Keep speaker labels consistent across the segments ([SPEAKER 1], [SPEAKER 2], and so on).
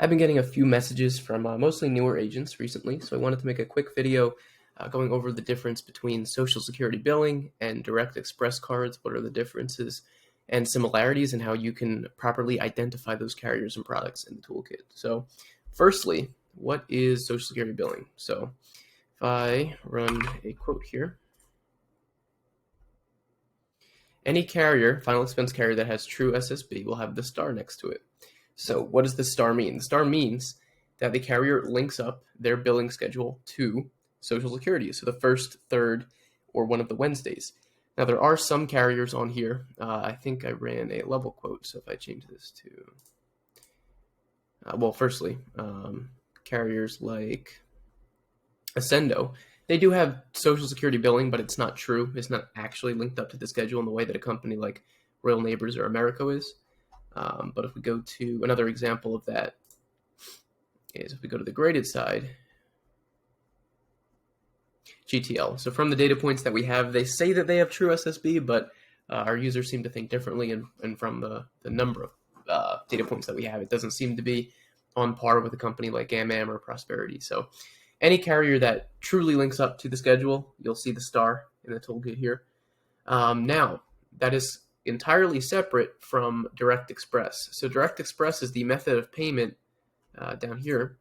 [SPEAKER 1] I've been getting a few messages from mostly newer agents recently, so I wanted to make a quick video going over the difference between Social Security billing and Direct Express cards. What are the differences and similarities, and how you can properly identify those carriers and products in the toolkit. So, firstly, what is Social Security billing? So, if I run a quote here, any carrier, final expense carrier that has true SSB will have the star next to it. So what does the star mean? The star means that the carrier links up their billing schedule to Social Security, so the first, third, or one of the Wednesdays. Now, there are some carriers on here. I think I ran a level quote, so if I change this to, firstly, carriers like Ascendo, they do have Social Security billing, but it's not true. It's not actually linked up to the schedule in the way that a company like Royal Neighbors or Americo is. But if we go to another example of that, is if we go to the graded side, GTL. So from the data points that we have, they say that they have true SSB, but our users seem to think differently. And from the number of data points that we have, it doesn't seem to be on par with a company like AmAm or Prosperity. So any carrier that truly links up to the schedule, you'll see the star in the toolkit here. Now, that is entirely separate from Direct Express. So Direct Express is the method of payment down here.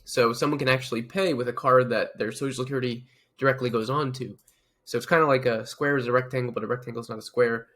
[SPEAKER 1] So someone can actually pay with a card that their Social Security directly goes on to. So it's kind of like a square is a rectangle, but a rectangle is not a square,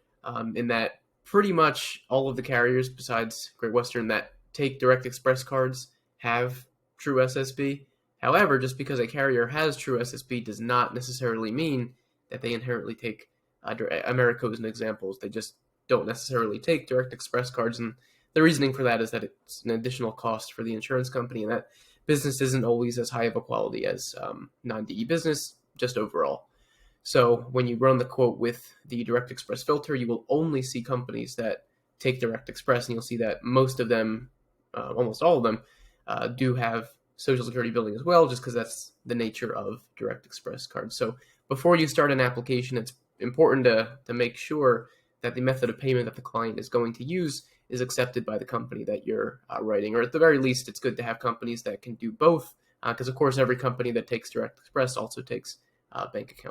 [SPEAKER 1] in that pretty much all of the carriers besides Great Western that take Direct Express cards have true SSB. However, just because a carrier has true SSB does not necessarily mean that they inherently take Americo as an example. They just don't necessarily take Direct Express cards, and the reasoning for that is that it's an additional cost for the insurance company, and that business isn't always as high of a quality as non-DE business, just overall. So when you run the quote with the Direct Express filter, you will only see companies that take Direct Express, and you'll see that most of them, almost all of them, do have Social Security billing as well, just because that's the nature of Direct Express cards. So before you start an application, it's important to make sure that the method of payment that the client is going to use is accepted by the company that you're writing, or at the very least, it's good to have companies that can do both, because of course every company that takes Direct Express also takes bank accounts.